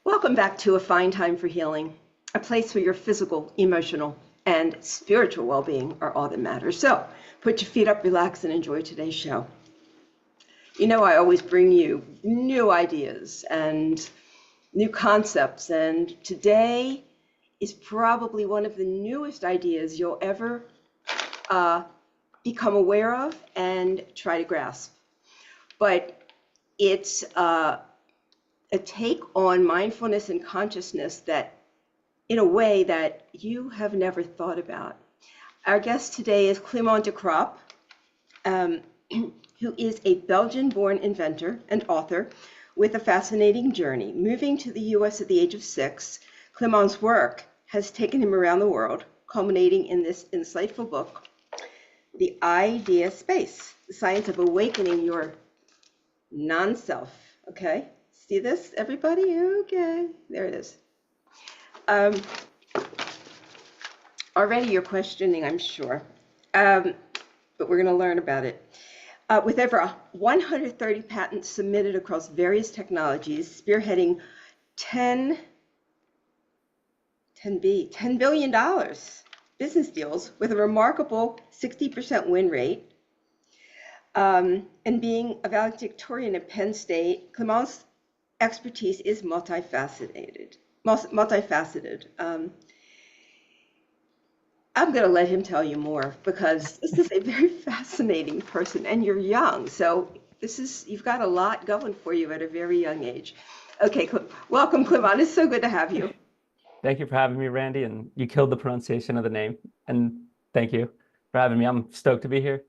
Welcome back to A Fine Time for Healing, a place where your physical, emotional, and spiritual well-being are all that matters. So put your feet up, relax, and enjoy today's show. You know, I always bring you new ideas and new concepts, and today is probably one of the newest ideas you'll ever become aware of and try to grasp. But it's a take on mindfulness and consciousness that in a way that you have never thought about. Our guest today is Clement Decrop, who is a Belgian-born inventor and author with a fascinating journey. Moving to the US at the age of 6, Clement's work has taken him around the world, culminating in this insightful book, The Idea Space, the science of awakening your non-self. Okay? See this, everybody? Okay, there it is. Already you're questioning, I'm sure, but we're going to learn about it. With over 130 patents submitted across various technologies, spearheading $10 billion business deals with a remarkable 60% win rate, and being a valedictorian at Penn State, Clement's expertise is multifaceted. I'm going to let him tell you more because this is a very fascinating person, and you're young, so you've got a lot going for you at a very young age. Okay, welcome, Clement. It's so good to have you. Thank you for having me, Randy, and you killed the pronunciation of the name. And thank you for having me. I'm stoked to be here.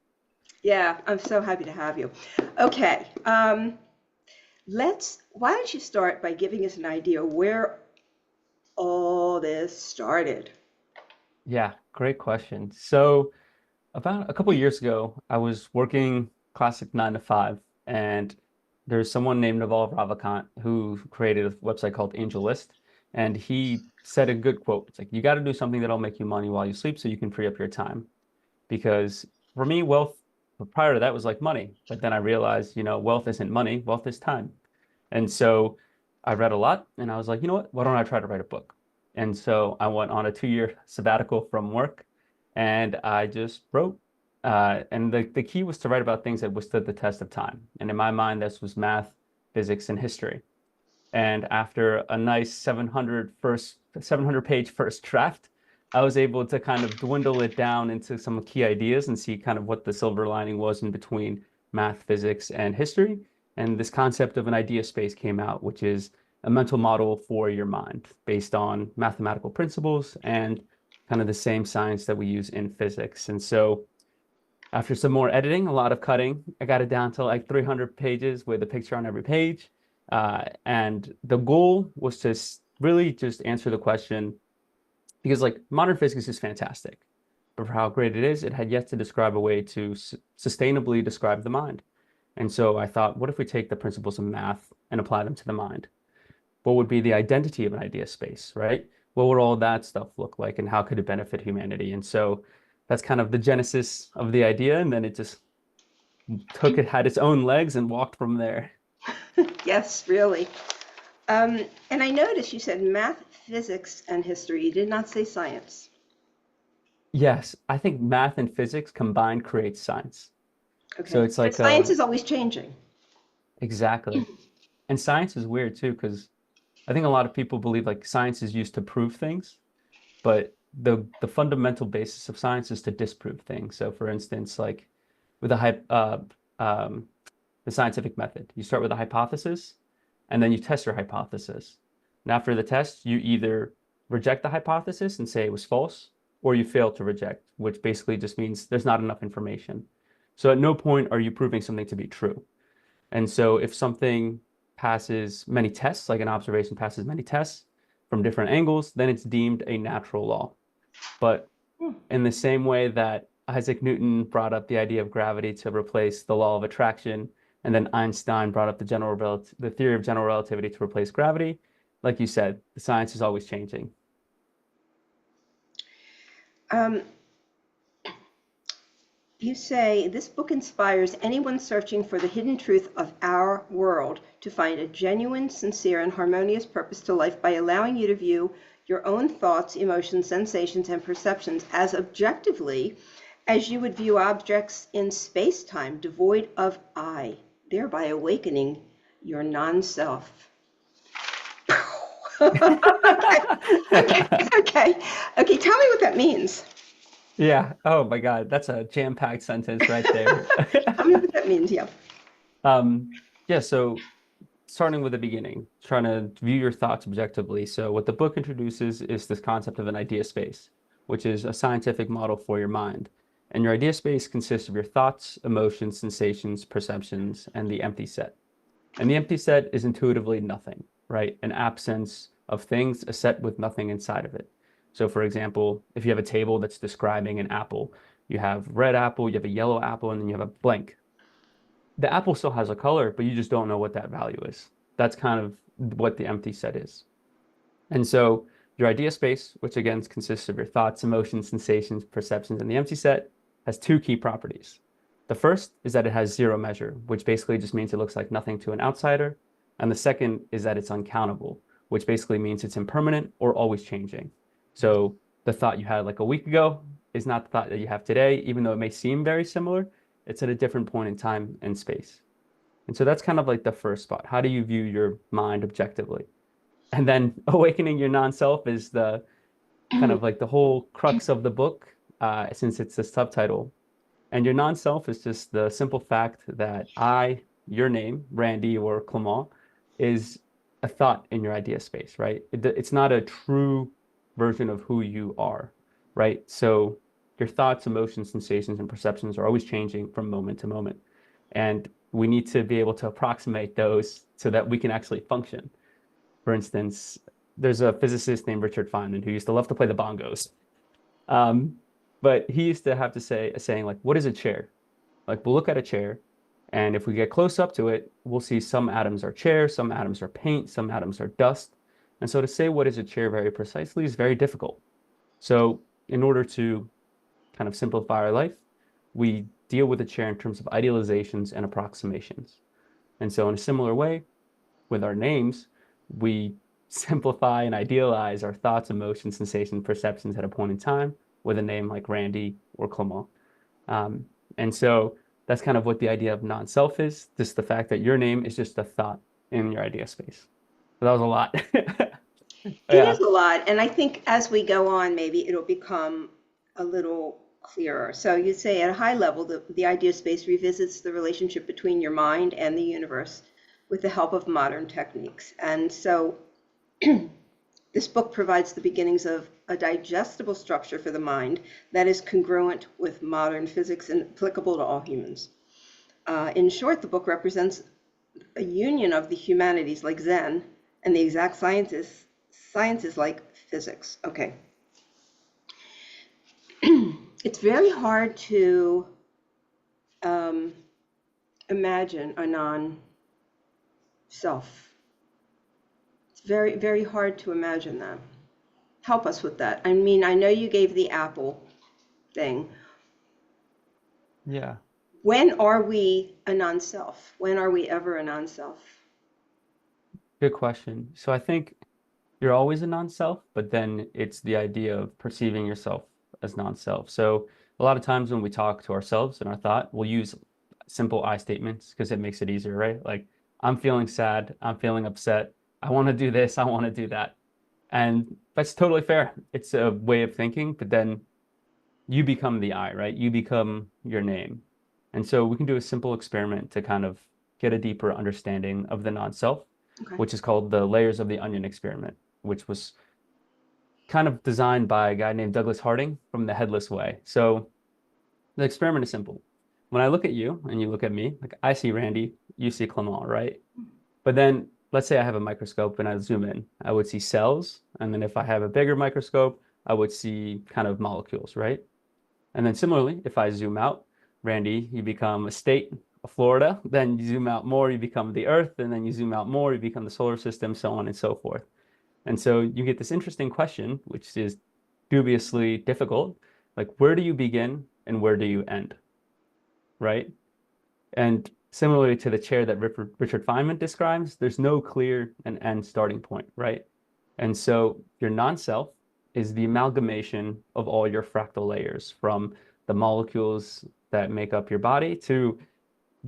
Yeah, I'm so happy to have you. Okay, why don't you start by giving us an idea where all this started? Yeah, great question. So about a couple of years ago, I was working classic 9 to 5, and there's someone named Naval Ravikant who created a website called AngelList, and he said a good quote. It's like, you got to do something that'll make you money while you sleep so you can free up your time. Because for me, wealth prior to that was like money. But then I realized, wealth isn't money, wealth is time. And so I read a lot and I was like, you know what? Why don't I try to write a book? And so I went on a 2-year sabbatical from work and I just wrote. And the key was to write about things that withstood the test of time. And in my mind, this was math, physics, and history. And after a nice 700-page first draft, I was able to kind of dwindle it down into some key ideas and see kind of what the silver lining was in between math, physics, and history. And this concept of an idea space came out, which is a mental model for your mind based on mathematical principles and kind of the same science that we use in physics. And so after some more editing, a lot of cutting, I got it down to like 300 pages with a picture on every page. And the goal was to really just answer the question, because like modern physics is fantastic, but for how great it is, it had yet to describe a way to sustainably describe the mind. And so I thought, what if we take the principles of math and apply them to the mind? What would be the identity of an idea space, right? What would all that stuff look like and how could it benefit humanity? And so that's kind of the genesis of the idea. And then it just had its own legs and walked from there. Yes, really. And I noticed you said math, physics, and history. You did not say science. Yes, I think math and physics combined creates science. So Okay. it's And like science is always changing. exactly. And science is weird too, because I think a lot of people believe like science is used to prove things, but the fundamental basis of science is to disprove things. So for instance, like with um, the scientific method, you start with a hypothesis and then you test your hypothesis. And after the test, you either reject the hypothesis and say it was false, or you fail to reject, which basically just means there's not enough information. So at no point are you proving something to be true. And so if something passes many tests, like an observation passes many tests from different angles, then it's deemed a natural law. But Hmm. in the same way that Isaac Newton brought up the idea of gravity to replace the law of attraction, and then Einstein brought up the theory of general relativity to replace gravity, like you said, the science is always changing. Um, You say, this book inspires anyone searching for the hidden truth of our world to find a genuine, sincere, and harmonious purpose to life by allowing you to view your own thoughts, emotions, sensations, and perceptions as objectively as you would view objects in space-time devoid of I, thereby awakening your non-self. Okay, okay, okay. Tell me what that means. Yeah. Oh my God. That's a jam-packed sentence right there. Tell me what that means. Yeah. Yeah, so starting with the beginning, trying to view your thoughts objectively. So what the book introduces is this concept of an idea space, which is a scientific model for your mind. And your idea space consists of your thoughts, emotions, sensations, perceptions, and the empty set. And the empty set is intuitively nothing, right? An absence of things, a set with nothing inside of it. So for example, if you have a table that's describing an apple, you have red apple, you have a yellow apple, and then you have a blank. The apple still has a color, but you just don't know what that value is. That's kind of what the empty set is. And so your idea space, which again consists of your thoughts, emotions, sensations, perceptions, and the empty set, has two key properties. The first is that it has zero measure, which basically just means it looks like nothing to an outsider. And the second is that it's uncountable, which basically means it's impermanent or always changing. So the thought you had like a week ago is not the thought that you have today, even though it may seem very similar. It's at a different point in time and space. And so that's kind of like the first spot. How do you view your mind objectively? And then awakening your non-self is the kind of like the whole crux of the book, since it's the subtitle. And your non-self is just the simple fact that your name, Randy or Clement, is a thought in your idea space, right? It's not a true version of who you are, right? So your thoughts, emotions, sensations, and perceptions are always changing from moment to moment. And we need to be able to approximate those so that we can actually function. For instance, there's a physicist named Richard Feynman who used to love to play the bongos. Um, but he used to have to say a saying like, what is a chair? Like we'll look at a chair, and if we get close up to it, we'll see some atoms are chair, some atoms are paint, some atoms are dust. And so to say what is a chair very precisely is very difficult. So in order to kind of simplify our life, we deal with a chair in terms of idealizations and approximations. And so in a similar way, with our names, we simplify and idealize our thoughts, emotions, sensations, perceptions at a point in time with a name like Randy or Clement. Um, and so that's kind of what the idea of non-self is, just the fact that your name is just a thought in your idea space. So that was a lot. It Yeah. is a lot, and I think as we go on, maybe it'll become a little clearer. So you say at a high level, the idea space revisits the relationship between your mind and the universe with the help of modern techniques. And so this book provides the beginnings of a digestible structure for the mind that is congruent with modern physics and applicable to all humans. In short, the book represents a union of the humanities like Zen and the exact sciences like physics. Okay. It's very hard to imagine a non-self. It's very, very hard to imagine that. Help us with that. I mean, I know you gave the apple thing. Yeah. When are we a non-self? When are we ever a non-self? Good question. So I think you're always a non-self, but then it's the idea of perceiving yourself as non-self. So a lot of times when we talk to ourselves in our thought, we'll use simple I statements because it makes it easier, right? Like, I'm feeling sad, I'm feeling upset, I want to do this, I want to do that. And that's totally fair. It's a way of thinking, but then you become the I, right? You become your name. And so we can do a simple experiment to kind of get a deeper understanding of the non-self, Okay. which is called the layers of the onion experiment, which was kind of designed by a guy named Douglas Harding from The Headless Way. So the experiment is simple. When I look at you and you look at me, like I see Randy, you see Clement, right? But then let's say I have a microscope and I zoom in, I would see cells. And then if I have a bigger microscope, I would see kind of molecules, right? And then similarly, if I zoom out, Randy, you become a state of Florida. Then you zoom out more, you become the Earth. And then you zoom out more, you become the solar system, so on and so forth. And so you get this interesting question, which is dubiously difficult. Like, where do you begin and where do you end? right? And similarly to the chair that Richard Feynman describes, there's no clear and end starting point, right? And so your non-self is the amalgamation of all your fractal layers, from the molecules that make up your body to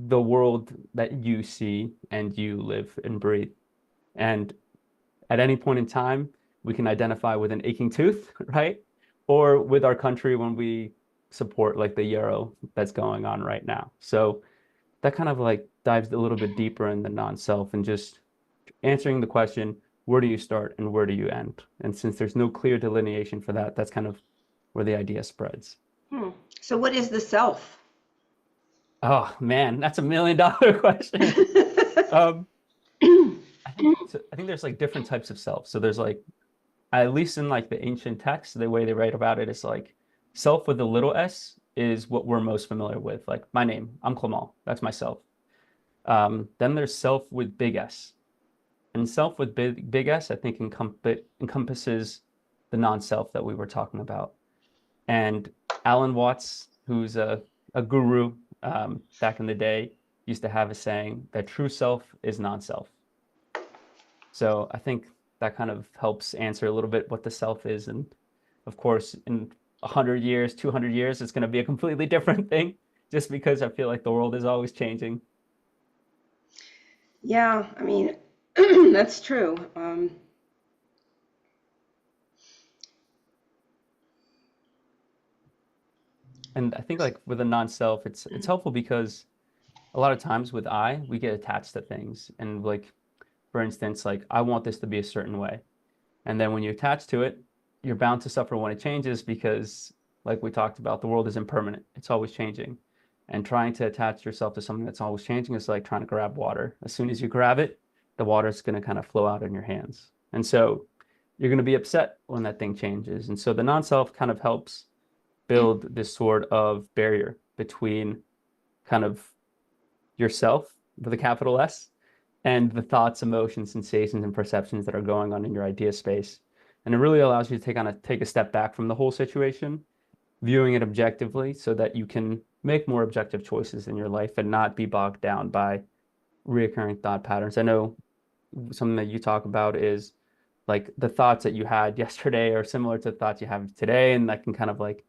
the world that you see and you live and breathe. And at any point in time, we can identify with an aching tooth, right? Or with our country when we support like the euro that's going on right now. So that kind of like dives a little bit deeper in the non-self and just answering the question, where do you start and where do you end? And since there's no clear delineation for that, that's kind of where the idea spreads. Hmm. So what is the self? Oh man, that's $1 million question. Um, I think there's like different types of self. So there's like, at least in like the ancient texts, the way they write about it is like self with a little s is what we're most familiar with. Like my name, I'm Clement. That's myself. Then there's self with big S. And self with big S, I think encompasses the non-self that we were talking about. And Alan Watts, who's a guru back in the day, used to have a saying that true self is non-self. So I think that kind of helps answer a little bit what the self is. And of course, in 100 years, 200 years, it's going to be a completely different thing just because I feel like the world is always changing. Yeah, I mean, that's true. And I think like with a non-self, it's helpful because a lot of times with I, we get attached to things. And like, for instance, like I want this to be a certain way. And then when you attach to it, you're bound to suffer when it changes because, like we talked about, the world is impermanent. It's always changing. And trying to attach yourself to something that's always changing is like trying to grab water. As soon as you grab it, the water is going to kind of flow out in your hands. And so you're going to be upset when that thing changes. And so the non-self kind of helps build this sort of barrier between kind of yourself with a capital S and the thoughts, emotions, sensations, and perceptions that are going on in your idea space. And it really allows you to take a step back from the whole situation, viewing it objectively so that you can make more objective choices in your life and not be bogged down by reoccurring thought patterns. I know something that you talk about is like the thoughts that you had yesterday are similar to the thoughts you have today, and that can kind of like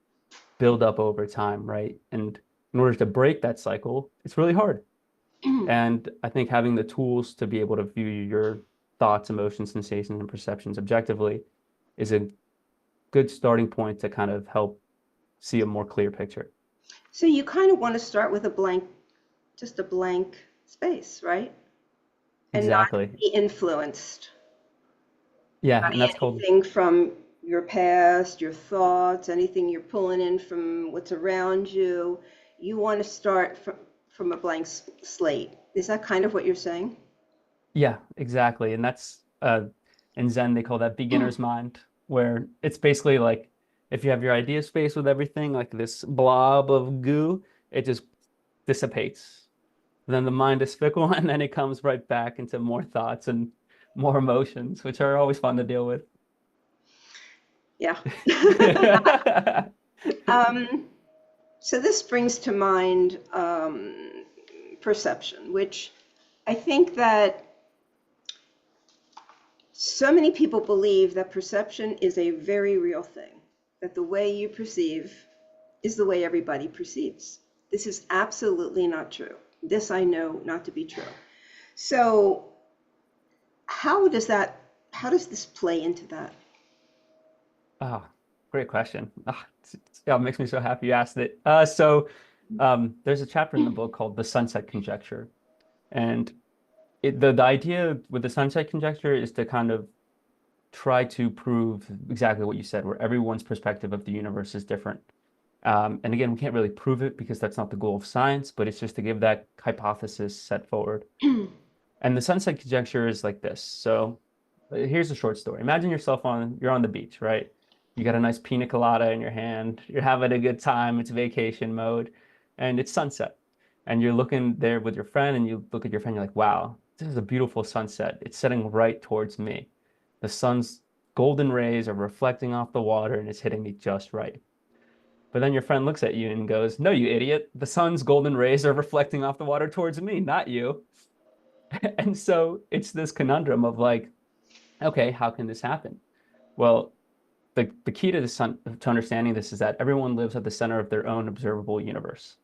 build up over time, right? And in order to break that cycle, it's really hard. And I think having the tools to be able to view your thoughts, emotions, sensations, and perceptions objectively is a good starting point to kind of help see a more clear picture. So you kind of want to start with a blank, just a blank space, right? And not Exactly. be influenced Yeah, by and that's called, anything from your past, your thoughts, anything you're pulling in from what's around you. You want to start from a blank slate. Is that kind of what you're saying? yeah, exactly. And that's in Zen they call that beginner's mind, where it's basically like if you have your idea space with everything, like this blob of goo, it just dissipates. Then the mind is fickle, and then it comes right back into more thoughts and more emotions, which are always fun to deal with. Yeah. Um, so this brings to mind perception, which I think that so many people believe that perception is a very real thing, that the way you perceive is the way everybody perceives. This is absolutely not true. This I know not to be true. So how does that, how does this play into that? Oh, great question. Yeah, it makes me so happy you asked it. There's a chapter in the book called The Sunset Conjecture. And the idea with the sunset conjecture is to kind of try to prove exactly what you said, where everyone's perspective of the universe is different. And again, we can't really prove it because that's not the goal of science, but it's just to give that hypothesis set forward. And the sunset conjecture is like this. So here's a short story. Imagine you're on the beach, right? You got a nice pina colada in your hand. You're having a good time. It's vacation mode, and it's sunset. And you're looking there with your friend, and you look at your friend. You're like, "Wow, this is a beautiful sunset. It's setting right towards me. The sun's golden rays are reflecting off the water, and it's hitting me just right." But then your friend looks at you and goes, "No, you idiot. The sun's golden rays are reflecting off the water towards me, not you." And so it's this conundrum of like, okay, how can this happen? Well, the key to to understanding this is that everyone lives at the center of their own observable universe.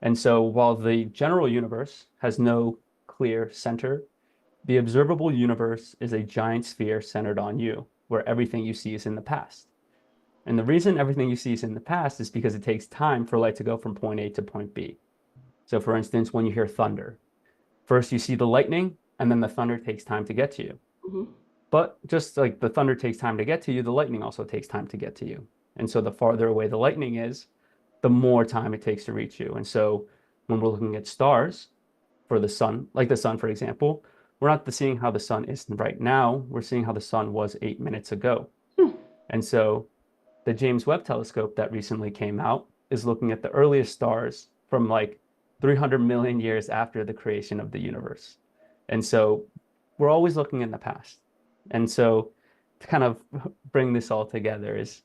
And so while the general universe has no clear center, the observable universe is a giant sphere centered on you, where everything you see is in the past. And the reason everything you see is in the past is because it takes time for light to go from point A to point B. So for instance, when you hear thunder, first you see the lightning, and then the thunder takes time to get to you. Hmm. But just like the thunder takes time to get to you, the lightning also takes time to get to you. And so the farther away the lightning is, the more time it takes to reach you. And so when we're looking at stars for the sun, like the sun, for example, we're not seeing how the sun is right now. We're seeing how the sun was 8 minutes ago. Hmm. And so the James Webb telescope that recently came out is looking at the earliest stars from like 300 million years after the creation of the universe. And so we're always looking in the past. And so to kind of bring this all together is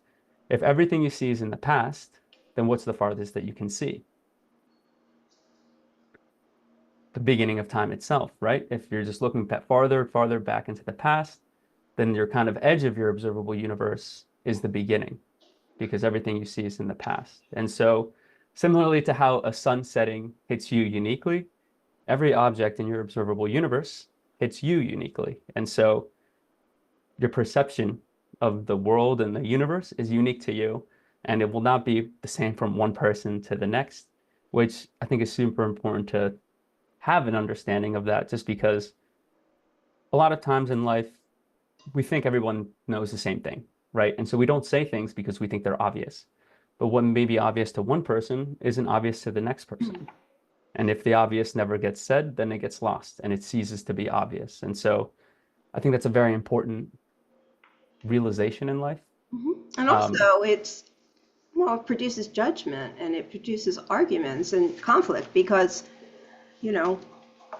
if everything you see is in the past, then what's the farthest that you can see? The beginning of time itself, right? If you're just looking farther back into the past, then your kind of edge of your observable universe is the beginning because everything you see is in the past. And so similarly to how a sun setting hits you uniquely, every object in your observable universe hits you uniquely. And so your perception of the world and the universe is unique to you, and it will not be the same from one person to the next, which I think is super important to have an understanding of that, just because a lot of times in life, we think everyone knows the same thing, right? And so we don't say things because we think they're obvious. But what may be obvious to one person isn't obvious to the next person. And if the obvious never gets said, then it gets lost and it ceases to be obvious. And so I think that's a very important realization in life. Hmm. And Um, also, it produces judgment and it produces arguments and conflict because, you know,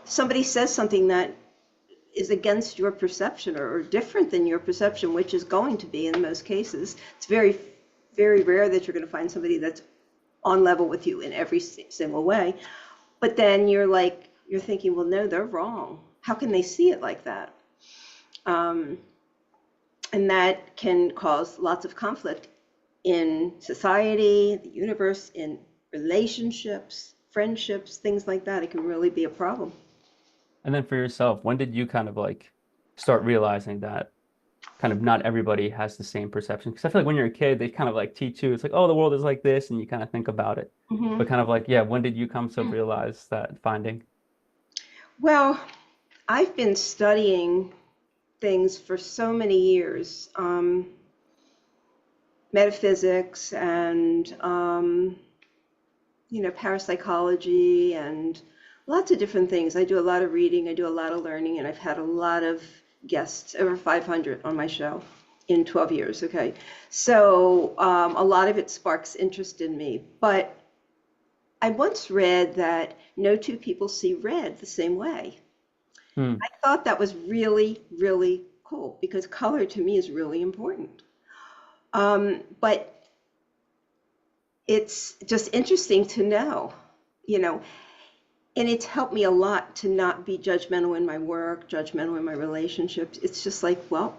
somebody says something that is against your perception or different than your perception, which is going to be in most cases. It's very, very rare that you're going to find somebody that's on level with you in every single way. But then you're thinking, well, no, they're wrong. How can they see it like that? Um, and that can cause lots of conflict in society, the universe, in relationships, friendships, things like that. It can really be a problem. and then for yourself, when did you kind of like start realizing that kind of not everybody has the same perception? Because I feel like when you're a kid, they kind of like teach you, it's like, oh, the world is like this, and you kind of think about it. Hmm. But kind of like, yeah, when did you come to realize that finding? Well, I've been studying things for so many years, metaphysics and parapsychology and lots of different things. I do a lot of reading, I do a lot of learning, and I've had a lot of guests, over 500 on my show in 12 years. Okay, so a lot of it sparks interest in me. But I once read that no two people see red the same way. Hmm. I thought that was really, really cool because color to me is really important. But it's just interesting to know, you know, and it's helped me a lot to not be judgmental in my work, judgmental in my relationships. It's just like, well,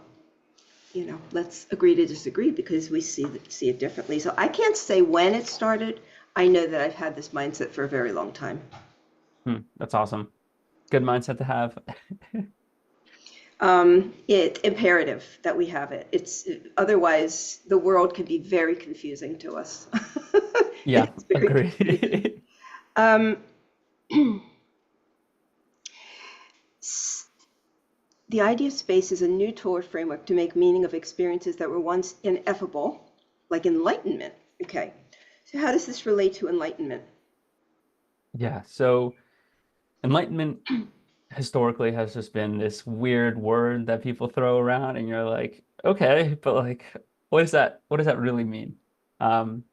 let's agree to disagree because we see it differently. So I can't say when it started. I know that I've had this mindset for a very long time. Hmm. That's awesome. Good mindset to have. It's imperative that we have it. It's otherwise the world can be very confusing to us. Yeah, It's very confusing. agree. Um, the idea of space is a new tool or framework to make meaning of experiences that were once ineffable, like enlightenment. Okay, so how does this relate to enlightenment? Yeah, so enlightenment historically has just been this weird word that people throw around, and you're like, okay, but like, what does that really mean? Um,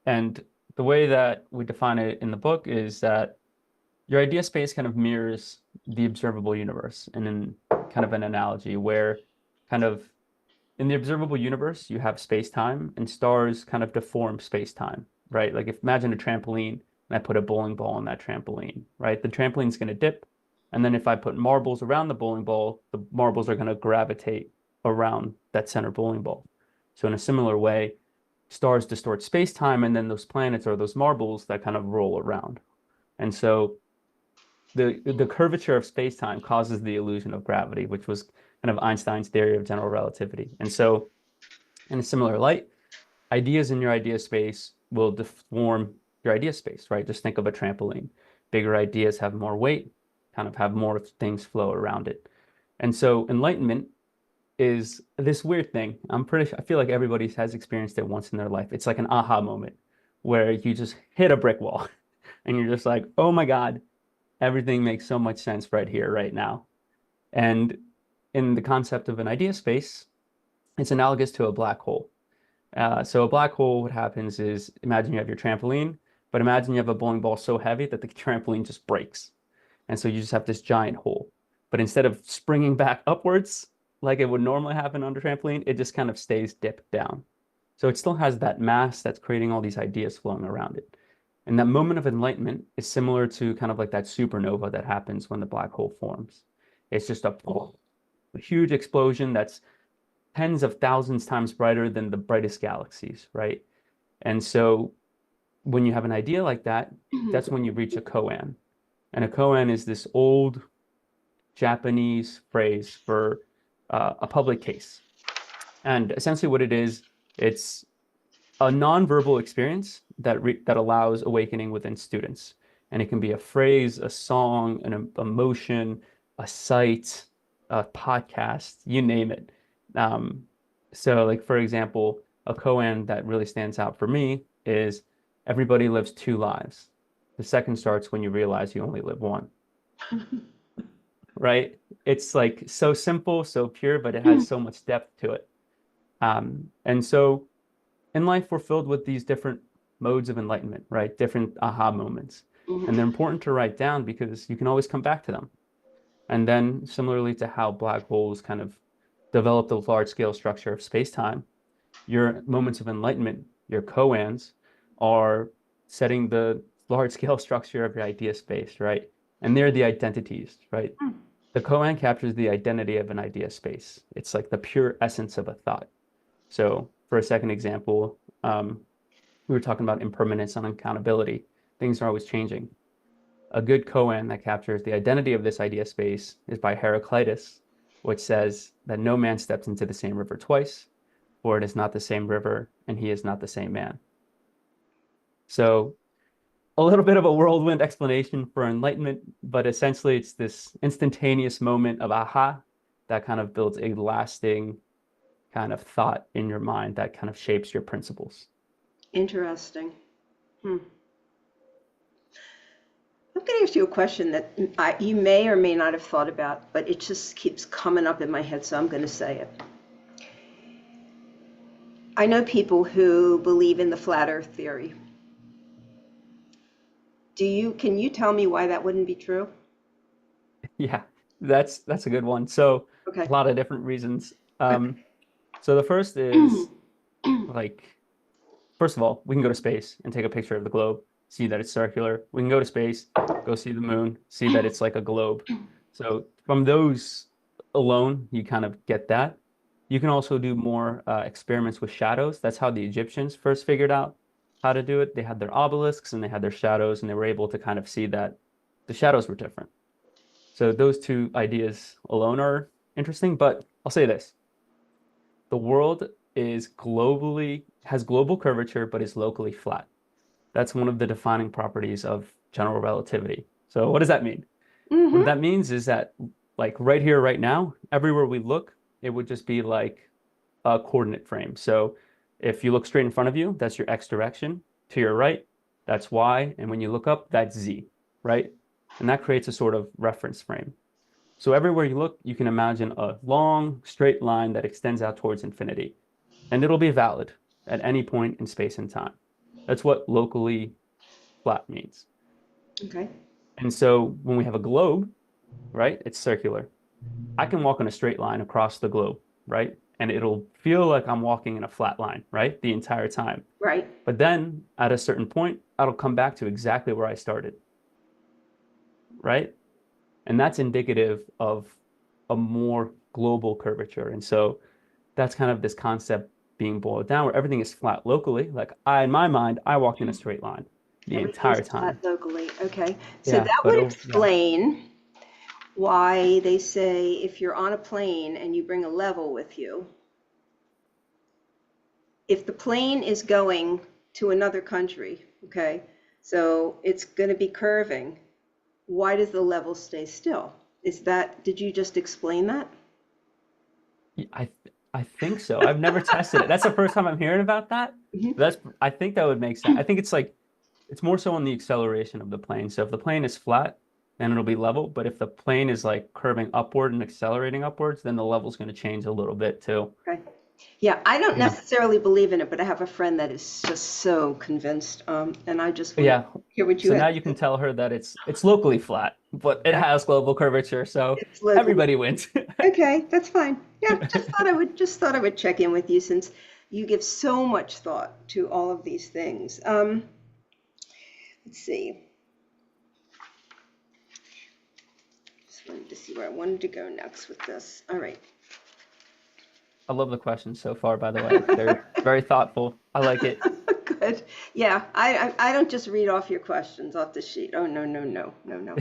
and the way that we define it in the book is that your idea space kind of mirrors the observable universe and in kind of an analogy where kind of in the observable universe, you have space-time and stars kind of deform space-time. right? Like if imagine a trampoline and I put a bowling ball on that trampoline, right? The trampoline's going to dip. And then if I put marbles around the bowling ball, the marbles are going to gravitate around that center bowling ball. So in a similar way, stars distort space-time, and then those planets are those marbles that kind of roll around. And so the curvature of space-time causes the illusion of gravity, which was kind of Einstein's theory of general relativity. And so in a similar light, ideas in your idea space will deform your idea space, right? Just think of a trampoline. Bigger ideas have more weight, kind of have more things flow around it. And so enlightenment is this weird thing. I feel like everybody has experienced it once in their life. It's like an aha moment where you just hit a brick wall and you're just like, oh my God, everything makes so much sense right here, right now. And in the concept of an idea space, it's analogous to a black hole. So a black hole, what happens is, imagine you have your trampoline, but imagine you have a bowling ball so heavy that the trampoline just breaks. And so you just have this giant hole. But instead of springing back upwards, like it would normally happen on a trampoline, it just kind of stays dipped down. So it still has that mass that's creating all these ideas flowing around it. And that moment of enlightenment is similar to kind of like that supernova that happens when the black hole forms. It's just a huge explosion that's tens of thousands times brighter than the brightest galaxies, right? And so when you have an idea like that, that's when you reach a koan. And a koan is this old Japanese phrase for a public case. And essentially what it is, it's a nonverbal experience that allows awakening within students. And it can be a phrase, a song, an emotion, a sight, a podcast, you name it. So like, for example, a koan that really stands out for me is everybody lives two lives. The second starts when you realize you only live one. Right? It's like so simple, so pure, but it has so much depth to it. And so in life, we're filled with these different modes of enlightenment, right? Different aha moments. And they're important to write down because you can always come back to them. And then similarly to how black holes kind of develop the large scale structure of space-time, your moments of enlightenment, your koans, are setting the large scale structure of your idea space, right? And they're the identities, right? The koan captures the identity of an idea space. It's like the pure essence of a thought. So for a second example, we were talking about impermanence and accountability. Things are always changing. A good koan that captures the identity of this idea space is by Heraclitus, which says that no man steps into the same river twice, for it is not the same river, and he is not the same man. So a little bit of a whirlwind explanation for enlightenment, but essentially it's this instantaneous moment of aha that kind of builds a lasting kind of thought in your mind that kind of shapes your principles. Interesting. I'm going to ask you a question that you may or may not have thought about, but it just keeps coming up in my head, so I'm going to say it. I know people who believe in the flat earth theory. Can you tell me why that wouldn't be true? Yeah, that's a good one. So Okay. a lot of different reasons. So the first is like, first of all, we can go to space and take a picture of the globe, see that it's circular. We can go to space, go see the moon, see that it's like a globe. So from those alone, you kind of get that. You can also do more experiments with shadows. That's how the Egyptians first figured out how to do it. They had their obelisks and they had their shadows, and they were able to kind of see that the shadows were different. So those two ideas alone are interesting, but I'll say this. The world has global curvature, but is locally flat. That's one of the defining properties of general relativity. So what does that mean? What that means is that like right here, right now, everywhere we look, it would just be like a coordinate frame. So if you look straight in front of you, that's your X direction. To your right, that's Y. And when you look up, that's Z, right? And that creates a sort of reference frame. So everywhere you look, you can imagine a long, straight line that extends out towards infinity. And it'll be valid at any point in space and time. That's what locally flat means. Okay. And so when we have a globe, right, it's circular. I can walk on a straight line across the globe, right? and it'll feel like I'm walking in a flat line, right? The entire time. Right. But then at a certain point, I'll come back to exactly where I started, right? And that's indicative of a more global curvature. And so that's kind of this concept being boiled down where everything is flat locally. Like in my mind, I walked in a straight line the Everything's entire flat time. locally. Okay. So Yeah, that but would yeah. explain why they say if you're on a plane and you bring a level with you, if the plane is going to another country, okay, so it's going to be curving, why does the level stay still? Did you just explain that? I I think so. I've never tested it. That's the first time I'm hearing about that. Mhm. But I think that would make sense. I think it's like it's more so on the acceleration of the plane. So if the plane is flat, then it'll be level. But if the plane is like curving upward and accelerating upwards, then the level's going to change a little bit too. Okay. Yeah, I don't Yeah. necessarily believe in it, but I have a friend that is just so convinced, and I just want to Yeah. hear what you So had now to you say. can tell her that it's locally flat, but it Yeah, has global curvature, so it's locally. everybody wins. Okay, that's fine. Yeah, just thought I would check in with you since you give so much thought to all of these things. Let's see. Just wanted to see where I wanted to go next with this. All right. I love the questions so far, by the way. They're very thoughtful. I like it. Good. Yeah, I don't just read off your questions off the sheet. Oh, no, no, no, no, no.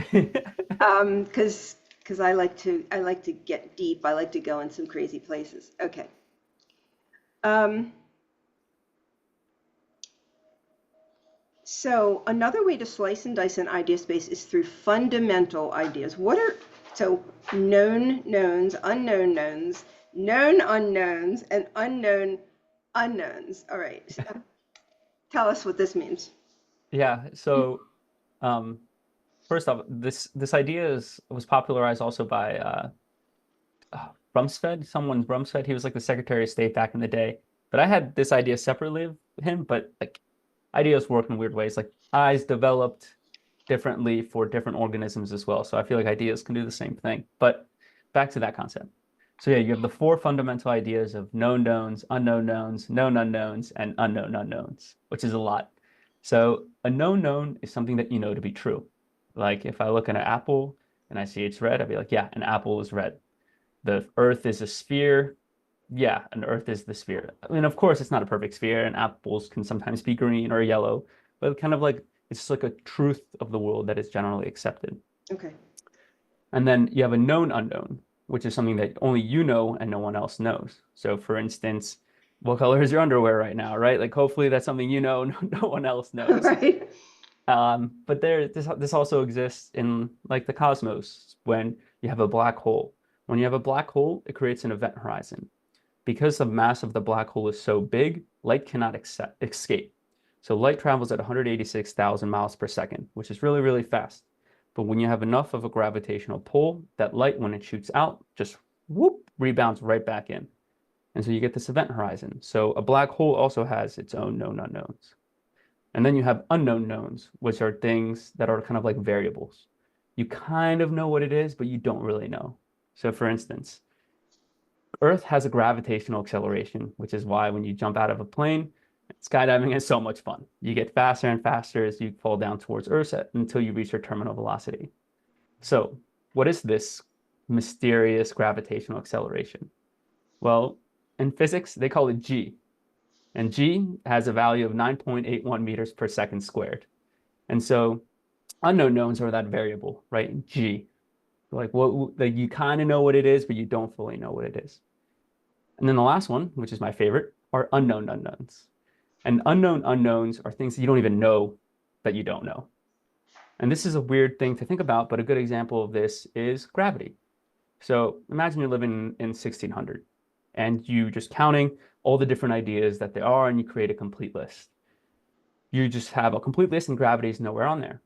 Because I like to get deep. I like to go in some crazy places. Okay. Um, so another way to slice and dice an idea space is through fundamental ideas. So known knowns, unknown knowns, known unknowns, and unknown unknowns. All right. Tell us what this means. Yeah, so um first off, this idea was popularized also by Rumsfeld, someone Rumsfeld. He was like the Secretary of State back in the day. But I had this idea separately of him, but like ideas work in weird ways. Like eyes developed differently for different organisms as well. So I feel like ideas can do the same thing. But back to that concept. So yeah, you have the four fundamental ideas of known knowns, unknown knowns, known unknowns, and unknown unknowns, which is a lot. So a known known is something that you know to be true. Like if I look at an apple and I see it's red, I'd be like, yeah, an apple is red. The earth is a sphere. Yeah, an earth is the sphere. I mean, of course, it's not a perfect sphere, and apples can sometimes be green or yellow, but kind of like it's just like a truth of the world that is generally accepted. Okay. And then you have a known unknown, which is something that only you know and no one else knows. So, for instance, what color is your underwear right now, right? Like, hopefully, that's something you know, no one else knows. Right. But this also exists in like the cosmos when you have a black hole. When you have a black hole, it creates an event horizon. Because the mass of the black hole is so big, light cannot escape. So light travels at 186,000 miles per second, which is really, really fast. But when you have enough of a gravitational pull, that light, when it shoots out, just whoop, rebounds right back in. And so you get this event horizon. So a black hole also has its own known unknowns. And then you have unknown knowns, which are things that are kind of like variables. You kind of know what it is, but you don't really know. So for instance, Earth has a gravitational acceleration, which is why when you jump out of a plane, skydiving is so much fun. You get faster and faster as you fall down towards Earth until you reach your terminal velocity. So, what is this mysterious gravitational acceleration? Well, in physics, they call it G, and G has a value of 9.81 meters per second squared. And so, unknown knowns are that variable, right? G. Like like you kind of know what it is, but you don't fully know what it is. And then the last one, which is my favorite, are unknown unknowns. And unknown unknowns are things that you don't even know that you don't know. And this is a weird thing to think about, but a good example of this is gravity. So imagine you're living in 1600 and you just counting all the different ideas that there are and you create a complete list. You just have a complete list and gravity is nowhere on there.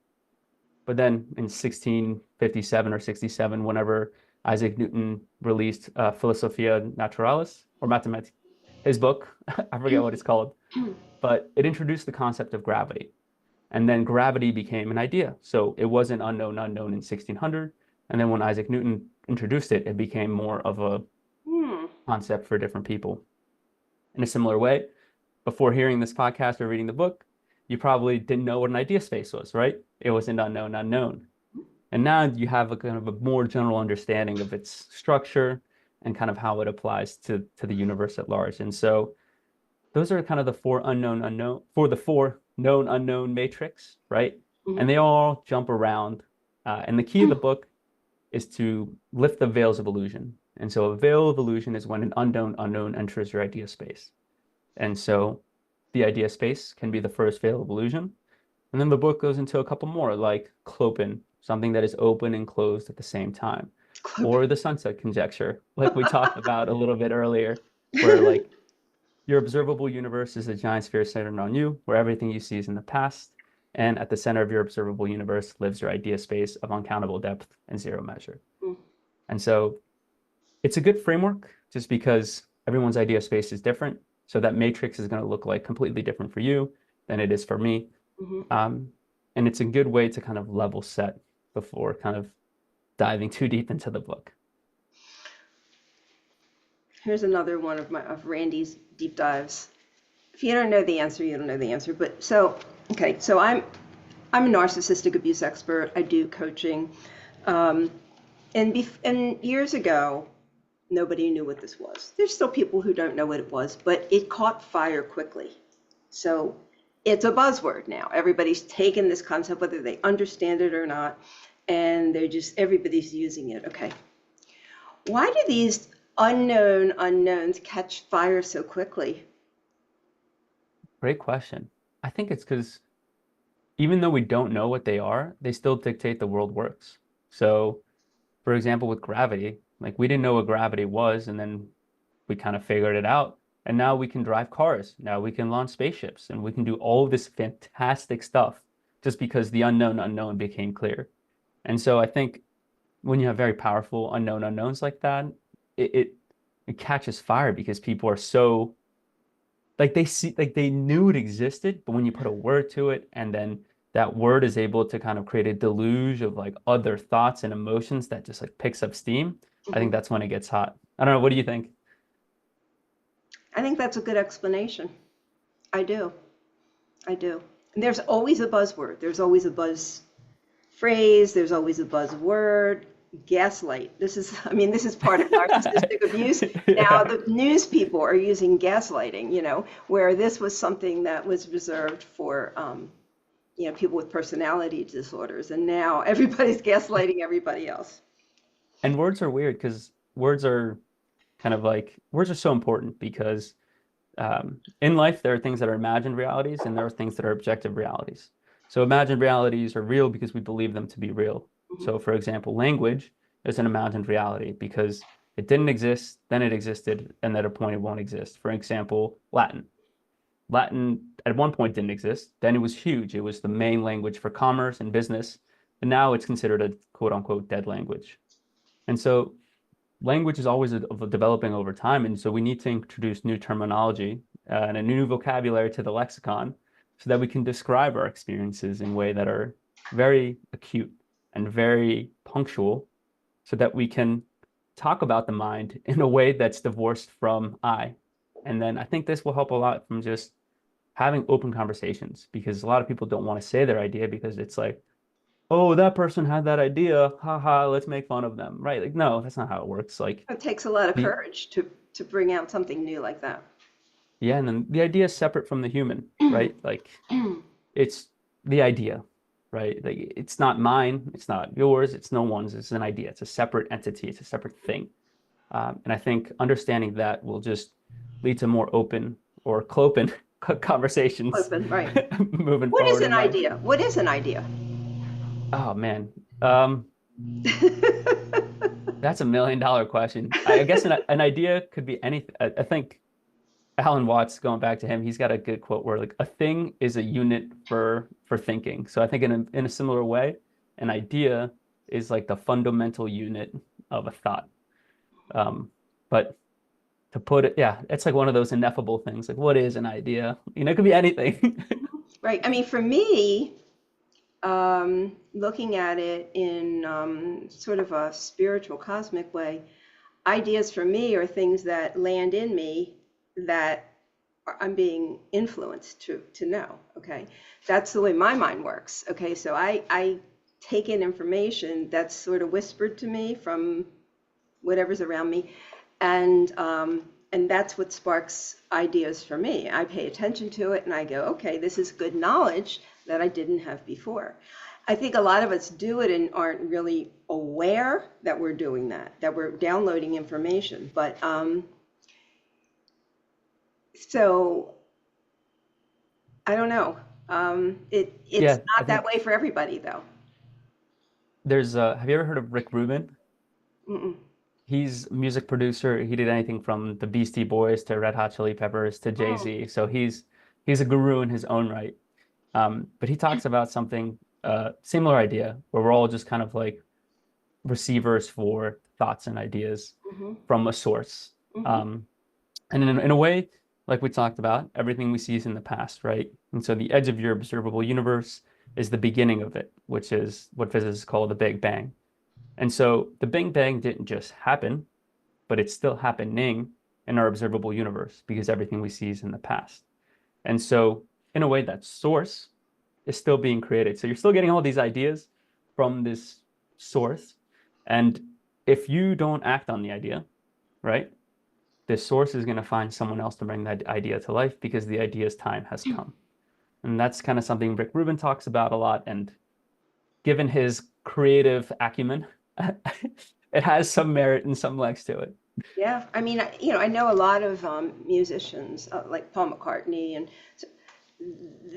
But then in 1657 or 67, whenever Isaac Newton released Philosophia Naturalis or Mathematica, his book, I forget what it's called, but it introduced the concept of gravity. And then gravity became an idea. So it was an unknown in 1600. And then when Isaac Newton introduced it, it became more of a Hmm. concept for different people. In a similar way, before hearing this podcast or reading the book, you probably didn't know what an idea space was, right? It was an unknown unknown. And now you have a kind of a more general understanding of its structure and kind of how it applies to the universe at large. And so those are kind of the four unknown for the four known unknown matrix, right? And they all jump around. And the key of the book is to lift the veils of illusion. And so a veil of illusion is when an unknown unknown enters your idea space. And so the idea space can be the first veil of illusion. And then the book goes into a couple more, like clopen, something that is open and closed at the same time, or the sunset conjecture, like we talked about a little bit earlier, where like your observable universe is a giant sphere centered on you, where everything you see is in the past. And at the center of your observable universe lives your idea space of uncountable depth and zero measure. And so it's a good framework just because everyone's idea space is different. So that matrix is going to look like completely different for you than it is for me. And it's a good way to kind of level set before kind of diving too deep into the book. Here's another one of Randi's deep dives. If you don't know the answer, you don't know the answer. But so, okay, so I'm a narcissistic abuse expert. I do coaching, and years ago, nobody knew what this was. There's still people who don't know what it was, but it caught fire quickly. So it's a buzzword now. Everybody's taken this concept, whether they understand it or not, and everybody's using it. Okay. Why do these unknown unknowns catch fire so quickly? Great question. I think it's because even though we don't know what they are, they still dictate the world works. So, for example, with gravity, like we didn't know what gravity was, and then we kind of figured it out. And now we can drive cars. Now we can launch spaceships, and we can do all of this fantastic stuff just because the unknown unknown became clear. And so I think when you have very powerful unknown unknowns like that, it catches fire because people are so like they knew it existed, but when you put a word to it and then that word is able to kind of create a deluge of like other thoughts and emotions that just like picks up steam, I think that's when it gets hot. I don't know, what do you think? I think that's a good explanation. I do. I do. And there's always a buzzword. There's always a buzz phrase. There's always a buzzword. Gaslight. This is part of narcissistic abuse. Now the news people are using gaslighting, where this was something that was reserved for, people with personality disorders. And now everybody's gaslighting everybody else. And words are weird because words are so important because in life, there are things that are imagined realities and there are things that are objective realities. So imagined realities are real because we believe them to be real. So for example, language is an imagined reality because it didn't exist, then it existed, and at a point it won't exist. For example, Latin. Latin at one point didn't exist, then it was huge. It was the main language for commerce and business, and now it's considered a quote unquote dead language. And so language is always developing over time, and so we need to introduce new terminology and a new vocabulary to the lexicon so that we can describe our experiences in a way that are very acute and very punctual so that we can talk about the mind in a way that's divorced from I. And then I think this will help a lot from just having open conversations because a lot of people don't want to say their idea because it's like, oh, that person had that idea. Haha, let's make fun of them. Right? Like, no, that's not how it works. Like It takes a lot of the courage to bring out something new like that. yeah, and then the idea is separate from the human, right? Like it's the idea, right? Like it's not mine, it's not yours, it's no one's, it's an idea. It's a separate entity, it's a separate thing. And I think understanding that will just lead to more open or clopen conversations Open, right. moving What is forward an in life. idea? What is an idea? Oh man. Um, that's $1 million question. I guess an idea could be anything. I think Alan Watts, going back to him, he's got a good quote where like a thing is a unit for thinking. So I think in a similar way, an idea is like the fundamental unit of a thought. But to put it, yeah, it's like one of those ineffable things. Like, what is an idea? It could be anything. Right. I mean, for me, looking at it in sort of a spiritual, cosmic way, ideas for me are things that land in me that I'm being influenced to know. Okay, that's the way my mind works. Okay, so I take in information that's sort of whispered to me from whatever's around me, and that's what sparks ideas for me. I pay attention to it and I go, okay, this is good knowledge that I didn't have before. I think a lot of us do it and aren't really aware that we're doing that we're downloading information. But so I don't know. It's Yeah, I not that think way for everybody though. there's have you ever heard of Rick Rubin? Mm-mm. He's a music producer. He did anything from the Beastie Boys to Red Hot Chili Peppers to Mm. Jay-Z. So he's a guru in his own right. But he talks about something similar idea where we're all just kind of like receivers for thoughts and ideas Mm-hmm. from a source. Mm-hmm. Um, and in a way, like we talked about, everything we see is in the past, right? And so the edge of your observable universe is the beginning of it, which is what physicists call the Big Bang. And so the Big Bang didn't just happen, but it's still happening in our observable universe because everything we see is in the past. And so, in a way, that source is still being created. So you're still getting all these ideas from this source. And if you don't act on the idea, right, the source is going to find someone else to bring that idea to life because the idea's time has come. And that's kind of something Rick Rubin talks about a lot. And given his creative acumen, it has some merit and some legs to it. Yeah, I mean, I know a lot of musicians like Paul McCartney, and so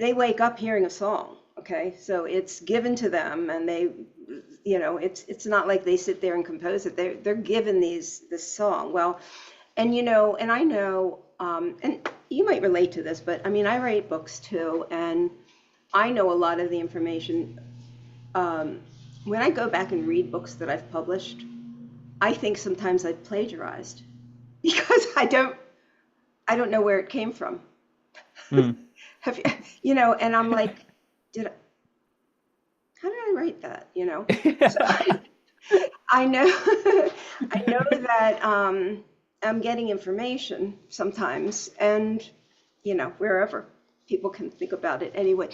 they wake up hearing a song. Okay, so it's given to them, and it's not like they sit there and compose it. They're given this song. Well, and I know, and you might relate to this, but I mean, I write books too, and I know a lot of the information. Um, when I go back and read books that I've published, I think sometimes I've plagiarized because I don't know where it came from. Mm. Have you, and I'm like, did I, how did I write that? So I know, I know that I'm getting information sometimes, and wherever people can think about it anyway.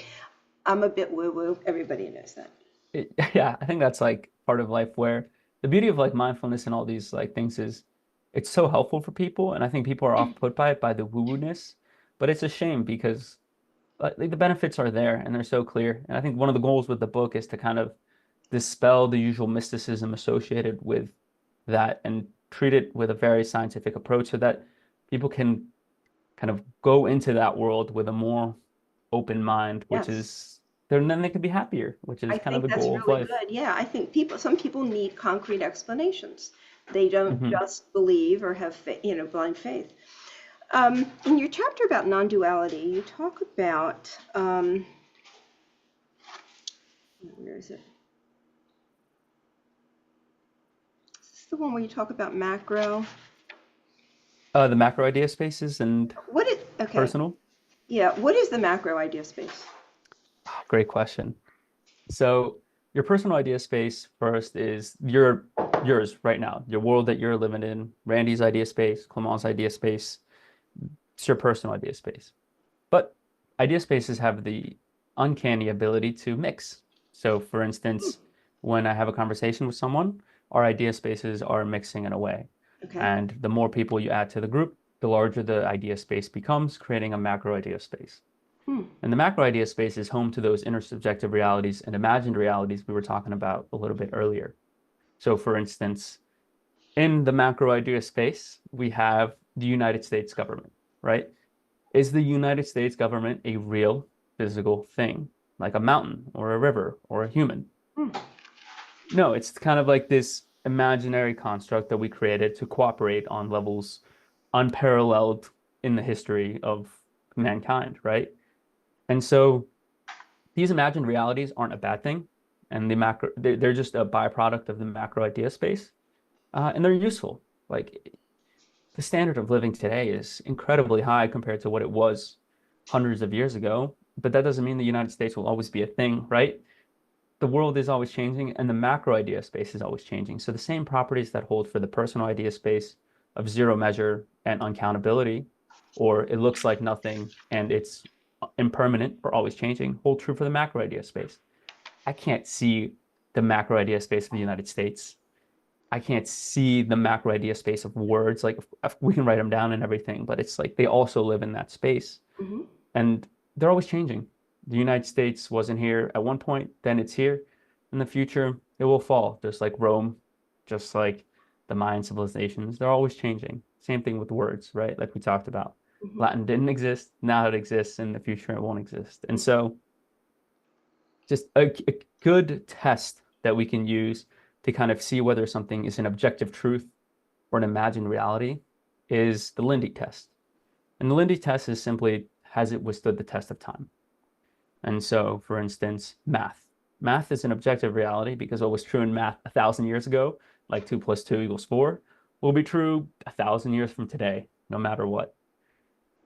I'm a bit woo-woo. Everybody knows that. Yeah, I think that's like part of life where the beauty of like mindfulness and all these like things is it's so helpful for people. And I think people are off put by it by the woo-woo-ness. But it's a shame because like the benefits are there and they're so clear. And I think one of the goals with the book is to kind of dispel the usual mysticism associated with that and treat it with a very scientific approach so that people can kind of go into that world with a more open mind, which Yes. is then they can be happier, which is I kind of think the that's goal of really life. good. Yeah, I think some people need concrete explanations. They don't Hmm. just believe or have, blind faith. In your chapter about non-duality, you talk about, where is it? Is this the one where you talk about macro? The macro idea spaces and Okay, personal. yeah, what is the macro idea space? Oh, great question. So your personal idea space first is yours right now, your world that you're living in, Randy's idea space, Clement's idea space. It's your personal idea space. But idea spaces have the uncanny ability to mix. So, for instance, when I have a conversation with someone, our idea spaces are mixing in a way. Okay. And the more people you add to the group, the larger the idea space becomes, creating a macro idea space. Hmm. And the macro idea space is home to those intersubjective realities and imagined realities we were talking about a little bit earlier. So, for instance, in the macro idea space, we have the United States government, right? Is the United States government a real physical thing, like a mountain or a river or a human? Hmm. No, it's kind of like this imaginary construct that we created to cooperate on levels unparalleled in the history of mankind, right? And so these imagined realities aren't a bad thing, and they're just a byproduct of the macro idea space, and they're useful. Like the standard of living today is incredibly high compared to what it was hundreds of years ago. But that doesn't mean the United States will always be a thing, right? the world is always changing and the macro idea space is always changing. So the same properties that hold for the personal idea space of zero measure and uncountability, or it looks like nothing and it's impermanent or always changing, hold true for the macro idea space. I can't see the macro idea space of the United States. I can't see the macro idea space of words. Like we can write them down and everything, but it's like they also live in that space. Mm-hmm. And they're always changing. The United States wasn't here at one point, then it's here. In the future, it will fall, just like Rome, just like the Mayan civilizations. They're always changing. Same thing with words, right? Like we talked about. Mm-hmm. Latin didn't exist, now it exists, in the future it won't exist. And so just a good test that we can use to kind of see whether something is an objective truth or an imagined reality is the Lindy test. And the Lindy test is simply, has it withstood the test of time? And so, for instance, math. Math is an objective reality because what was true in math 1,000 years ago, like 2 + 2 = 4, will be true 1,000 years from today, no matter what.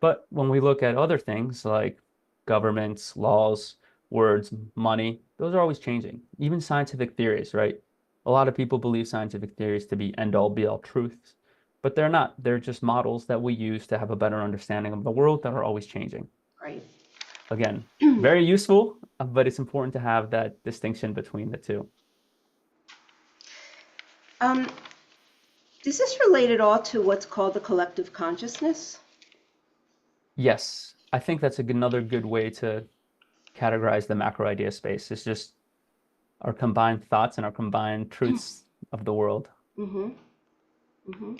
But when we look at other things like governments, laws, words, money, those are always changing. Even scientific theories, right? A lot of people believe scientific theories to be end-all be-all truths, but they're not. They're just models that we use to have a better understanding of the world that are always changing. Right. Again, very useful, but it's important to have that distinction between the two. Um, is this related all to what's called the collective consciousness? Yes, I think that's another good way to categorize the macro idea space. It's just our combined thoughts and our combined truths of the world. Mm-hmm. Mm-hmm.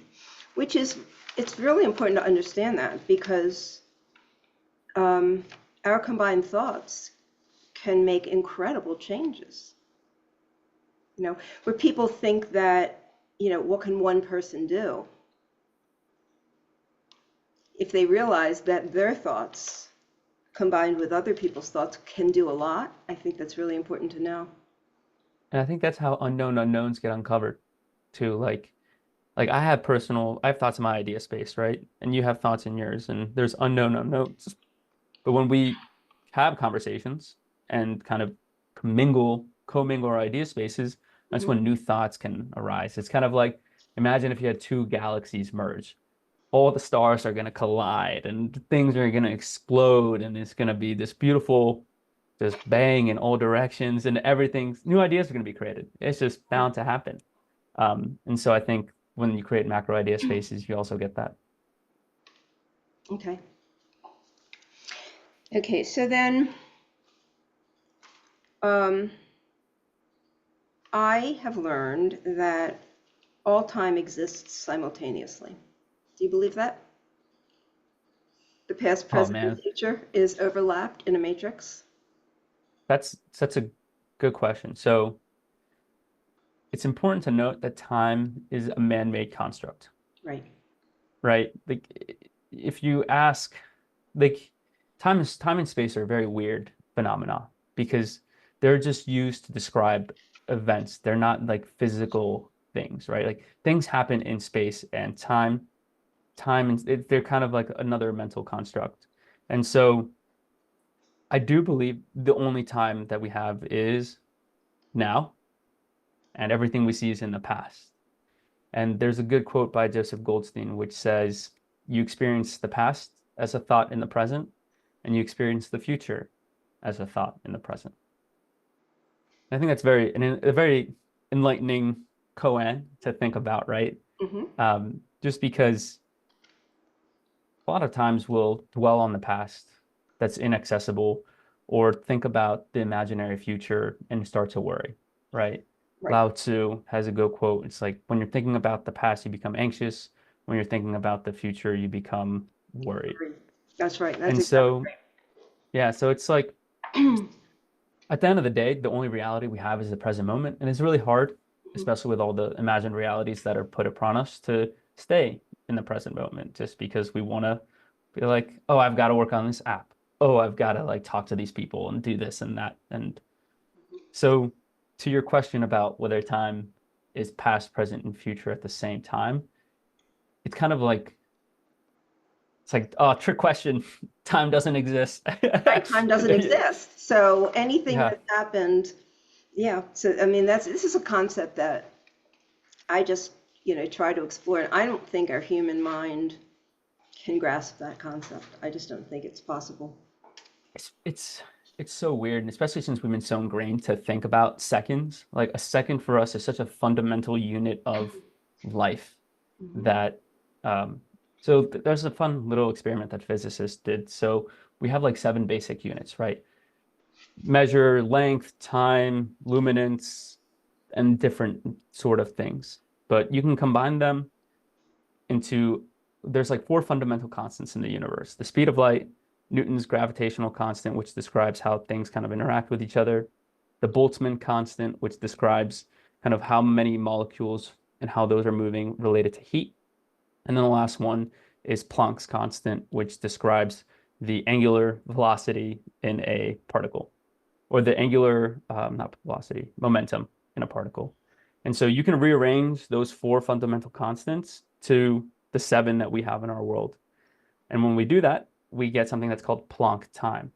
Which is, it's really important to understand that because our combined thoughts can make incredible changes. You know, where people think that, you know, what can one person do? If they realize that their thoughts combined with other people's thoughts can do a lot, I think that's really important to know. And I think that's how unknown unknowns get uncovered too. Like I have thoughts in my idea space, right? And you have thoughts in yours, and there's unknown unknowns. But when we have conversations and kind of commingle our idea spaces, that's Mm-hmm. when new thoughts can arise. It's kind of like, imagine if you had two galaxies merge. All the stars are going to collide and things are going to explode, and it's going to be this beautiful just bang in all directions, and new ideas are going to be created. It's just bound to happen. And so I think when you create macro idea spaces, you also get that. Okay. Okay, so then I have learned that all time exists simultaneously. Do you believe that? The past, Oh present, and man, future is overlapped in a matrix? that's such a good question. So it's important to note that time is a man-made construct, Right. right? Like if you ask, like time and space are very weird phenomena because they're just used to describe events. They're not like physical things, right? Like things happen in space and time and they're kind of like another mental construct. And so I do believe the only time that we have is now, and everything we see is in the past. And there's a good quote by Joseph Goldstein, which says, you experience the past as a thought in the present, and you experience the future as a thought in the present. And I think that's a very enlightening koan to think about, right? Mm-hmm. Just because a lot of times we'll dwell on the past that's inaccessible or think about the imaginary future and start to worry, right? Right. Lao Tzu has a good quote. It's like when you're thinking about the past, you become anxious. When you're thinking about the future, you become worried. That's right. That's And exactly so, yeah, so it's like right. at the end of the day, the only reality we have is the present moment. And it's really hard, Mhm. especially with all the imagined realities that are put upon us to stay in the present moment just because we want to be like, oh, I've got to work on this app. Oh, I've got to like talk to these people and do this and that. And so to your question about whether time is past, present, and future at the same time, it's kind of like it's like, oh, trick question. Time doesn't exist. Right. Time doesn't exist. So anything Yeah. that's happened, Yeah. So, I mean, this is a concept that I just, try to explore. And I don't think our human mind can grasp that concept. I just don't think it's possible. It's so weird, and especially since we've been so ingrained to think about seconds. Like a second for us is such a fundamental unit of life Hmm. that so there's a fun little experiment that physicists did. So we have like seven basic units, right? Measure length, time, luminance, and different sort of things. But you can combine them into there's like four fundamental constants in the universe. The speed of light, Newton's gravitational constant, which describes how things kind of interact with each other, the Boltzmann constant, which describes kind of how many molecules and how those are moving related to heat. And then the last one is Planck's constant, which describes the angular velocity in a particle, or the angular, not velocity, momentum in a particle. And so you can rearrange those four fundamental constants to the seven that we have in our world. And when we do that, we get something that's called Planck time.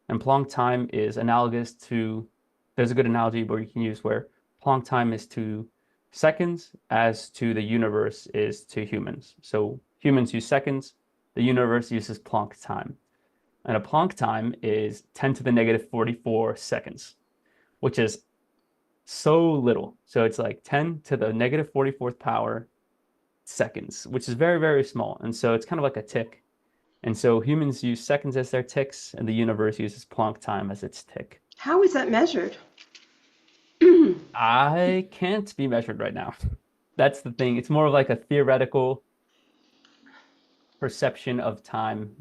And Planck time is analogous to, there's a good analogy where you can use where Planck time is to seconds as to the universe is to humans. So humans use seconds, the universe uses Planck time. And a Planck time is 10 to the negative 44 seconds, which is so little. So it's like 10 to the negative 44th power seconds, which is very, very small. And so it's kind of like a tick. And so humans use seconds as their ticks, and the universe uses Planck time as its tick. How is that measured? I can't be measured right now. That's the thing. It's more of like a theoretical perception of time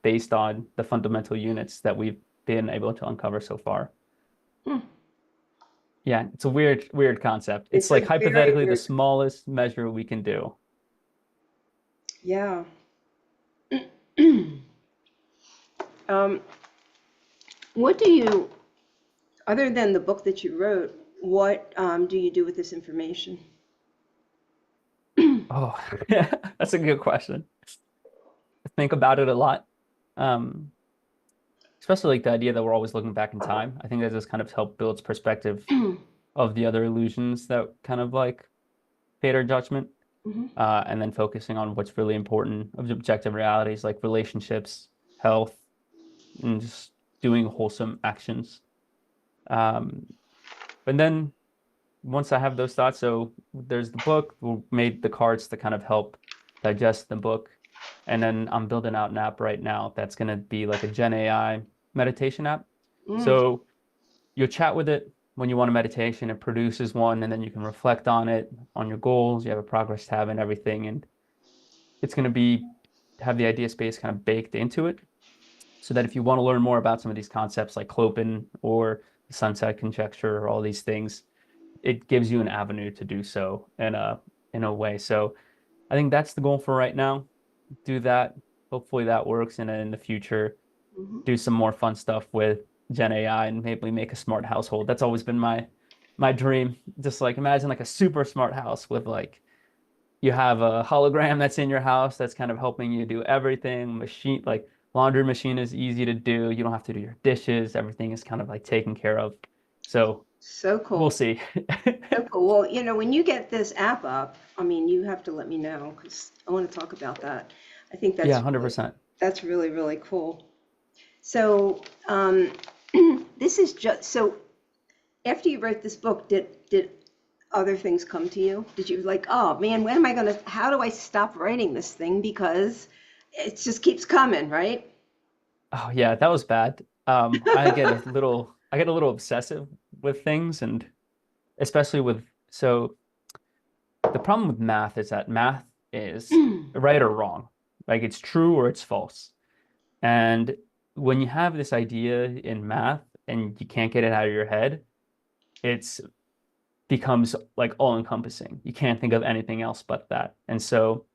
based on the fundamental units that we've been able to uncover so far. Hmm. Yeah, it's a weird, weird concept. It's It's a like very hypothetically the weird. smallest measure we can do. Yeah. Um, what do you, other than the book that you wrote, what do you do with this information? Oh, yeah, that's a good question. I think about it a lot. Um, Especially like the idea that we're always looking back in time. I think that just kind of helped builds perspective of the other illusions that kind of like fade our judgment, Hmm. and then focusing on what's really important of objective realities like relationships, health, and just doing wholesome actions. Um, but then once I have those thoughts, so there's the book, we made the cards to kind of help digest the book. And then I'm building out an app right now that's going to be like a Gen AI meditation app. Mm. So you'll chat with it when you want a meditation, it produces one, and then you can reflect on it, on your goals. You have a progress tab and everything. And it's going to be have the idea space kind of baked into it so that if you want to learn more about some of these concepts like Clopen or the sunset conjecture or all these things, it gives you an avenue to do so in a way. So I think that's the goal for right now. Do that. Hopefully that works, and then in the future, Hmm. do some more fun stuff with Gen AI and maybe make a smart household. That's always been my dream. Just like imagine like a super smart house with like you have a hologram that's in your house that's kind of helping you do everything. Machine like laundry machine is easy to do. You don't have to do your dishes. Everything is kind of like taken care of. So So we'll cool. see. So cool. Well, when you get this app up, I mean, you have to let me know because I want to talk about that. I think Yeah, really, 100%. that's really, really cool. So, this is just so after you wrote this book, did other things come to you? Did you like, oh man, when am I gonna, how do I stop writing this thing? Because it just keeps coming, right? Oh yeah, that was bad. I get a little obsessive with things, and especially with so the problem with math is that math is right or wrong. Like it's true or it's false. And when you have this idea in math and you can't get it out of your head, it's becomes like all encompassing. You can't think of anything else but that. And so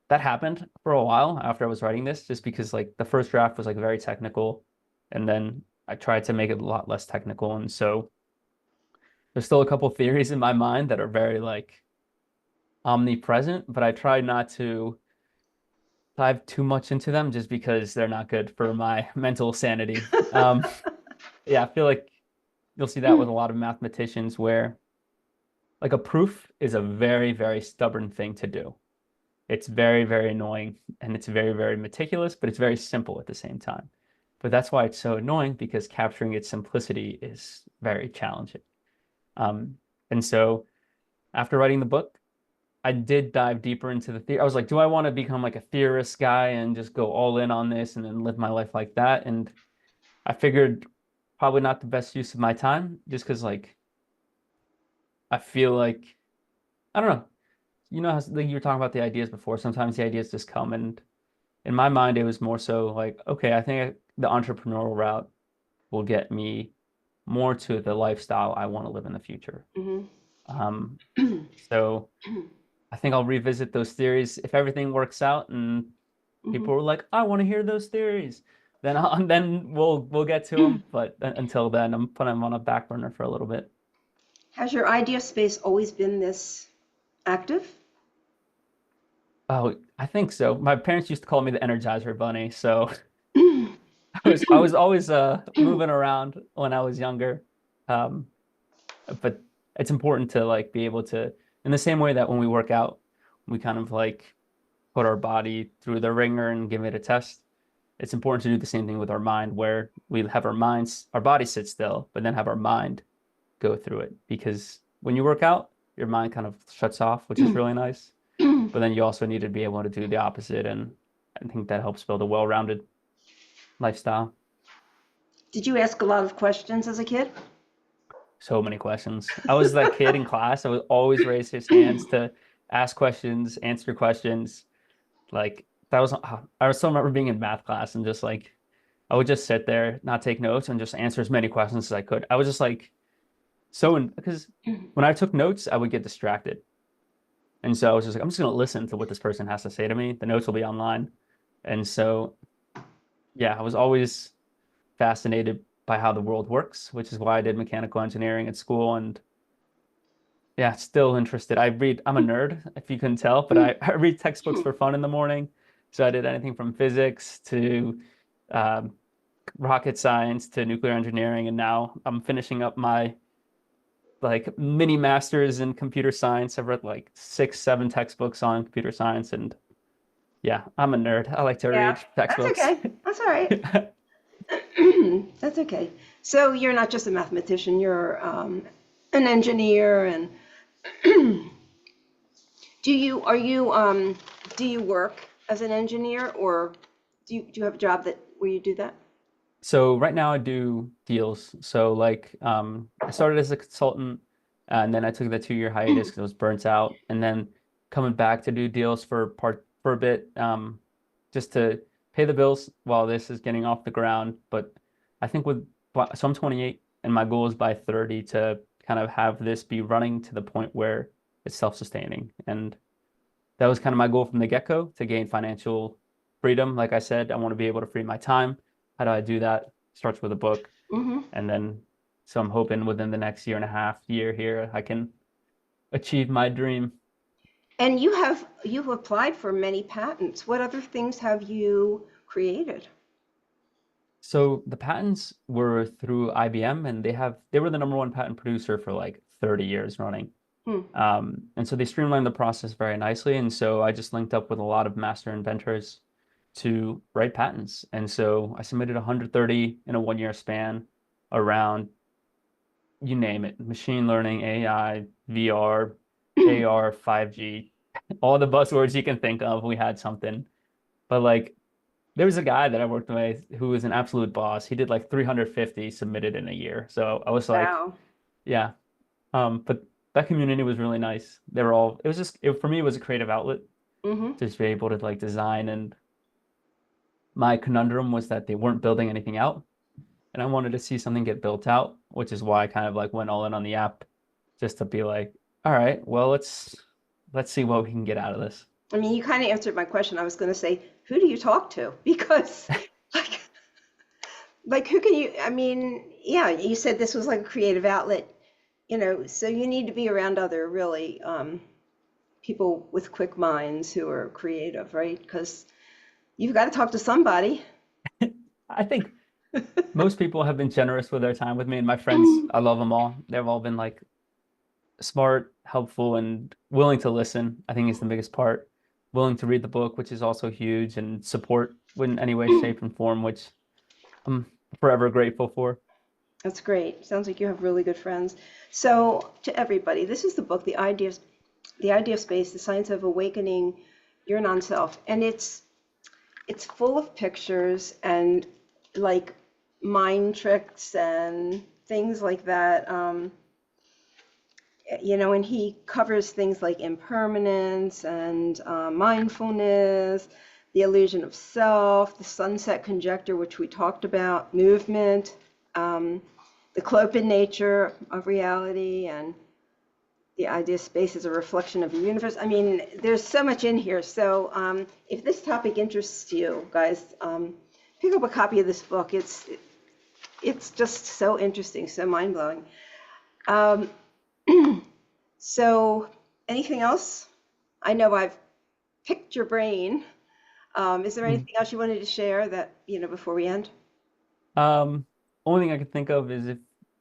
that happened for a while after I was writing this, just because like the first draft was like very technical, and then I tried to make it a lot less technical. And so there's still a couple theories in my mind that are very like omnipresent, but I try not to dive too much into them just because they're not good for my mental sanity. Yeah, I feel like You'll see that with a lot of mathematicians where like a proof is a very, very stubborn thing to do. It's very, very annoying and it's very, very meticulous, but it's very simple at the same time. But that's why it's so annoying because capturing its simplicity is very challenging. Um, and so after writing the book, I did dive deeper into the theory. I was like, do I want to become like a theorist guy and just go all in on this and then live my life like that? And I figured probably not the best use of my time just because like I feel like I don't know. You know how like you were talking about the ideas before. Sometimes the ideas just come, and in my mind, it was more so like, okay, I think the entrepreneurial route will get me more to the lifestyle I want to live in the future. Hmm. Um, so I think I'll revisit those theories if everything works out and Hmm. people were like, I want to hear those theories. Then then we'll get to them. But until then, I'm putting them on a back burner for a little bit. Has your idea space always been this active? Oh, I think so. My parents used to call me the Energizer Bunny, so I was always moving around when I was younger. Um, but it's important to like be able to, in the same way that when we work out, we kind of like put our body through the ringer and give it a test. It's important to do the same thing with our mind, where we have our body sit still, but then have our mind go through it. Because when you work out, your mind kind of shuts off, which is really nice. But then you also need to be able to do the opposite, and I think that helps build a well-rounded lifestyle. Did you ask a lot of questions as a kid? So many questions. I was that kid in class. I would always raise his hands to ask questions, answer questions. Like that was, I still remember being in math class and just like, I would just sit there, not take notes, and just answer as many questions as I could. I was just like, because when I took notes, I would get distracted. And so I was just like, I'm just going to listen to what this person has to say to me. The notes will be online. And so, yeah, I was always fascinated by how the world works, which is why I did mechanical engineering at school. And yeah, still interested. I'm a nerd, if you couldn't tell, but I read textbooks for fun in the morning. So I did anything from physics to um, rocket science to nuclear engineering. And now I'm finishing up my like mini masters in computer science. I've read like 6, 7 textbooks on computer science. And yeah, I'm a nerd. I like to Yeah, read that's textbooks. okay. That's all right. That's okay. So you're not just a mathematician, you're an engineer, and do you work as an engineer, or do you have a job that where you do that? So right now I do deals. So like I started as a consultant and then I took the 2 year hiatus because I was burnt out and then coming back to do deals for a bit just to pay the bills while this is getting off the ground. But I think so I'm 28 and my goal is by 30 to kind of have this be running to the point where it's self-sustaining. And that was kind of my goal from the get-go to gain financial freedom. Like I said, I want to be able to free my time. How do I do that? Starts with a book. Hmm. And then, so I'm hoping within the next year and a half, year here, I can achieve my dream. And you've applied for many patents. What other things have you created? So the patents were through IBM and they were the number one patent producer for like 30 years running. Hmm. And so they streamlined the process very nicely. And so I just linked up with a lot of master inventors to write patents. And so I submitted 130 in a 1 year span around, you name it, machine learning, AI, VR, AR, 5G, all the buzzwords you can think of. We had something. But like there was a guy that I worked with who was an absolute boss. He did like 350 submitted in a year. So I was like, Wow. yeah, but that community was really nice. They were all, it was just, for me, it was a creative outlet Hmm. to just be able to like design. And my conundrum was that they weren't building anything out. And I wanted to see something get built out, which is why I kind of like went all in on the app just to be like, all right, well, let's see what we can get out of this. I mean, you kind of answered my question. I was going to say, who do you talk to? Because, like, who can you? I mean, yeah, you said this was like a creative outlet, so you need to be around other really people with quick minds who are creative, right? Because you've got to talk to somebody. I think Most people have been generous with their time with me, and my friends, I love them all. They've all been like smart, helpful, and willing to listen. I think is the biggest part. Willing to read the book, which is also huge, and support in any way, shape, and form, which I'm forever grateful for. That's great. Sounds like you have really good friends. So, to everybody, this is the book, The Idea of Space, The Science of Awakening Your Non-Self, and it's full of pictures and like mind tricks and things like that. And he covers things like impermanence and mindfulness, the illusion of self, the sunset conjecture, which we talked about, movement, the clopen nature of reality, and the idea of space as a reflection of the universe. I mean, there's so much in here. So if this topic interests you, guys, pick up a copy of this book. It's just so interesting, so mind-blowing. Um, so anything else? I know I've picked your brain. Is there Mm. anything else you wanted to share that, before we end? Um, Only thing I could think of is if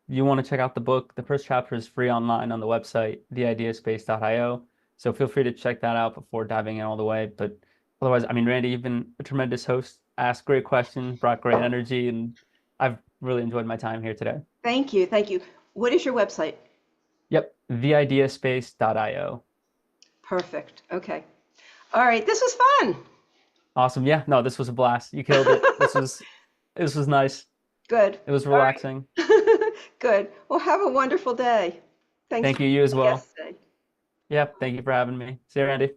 you want to check out the book, the first chapter is free online on the website, theideaspace.io. So feel free to check that out before diving in all the way. But otherwise, I mean, Randy, you've been a tremendous host, asked great questions, brought great energy, and I've really enjoyed my time here today. Thank you. Thank you. What is your website? Yep, theideaspace.io. Perfect. Okay. All right. This was fun. Awesome. Yeah, no, this was a blast. You killed it. This was nice. Good. It was All relaxing. right. Good. Well, have a wonderful day. Thanks Thank for you, you as being a well. guest today. Yep, thank you for having me. See you, Randy.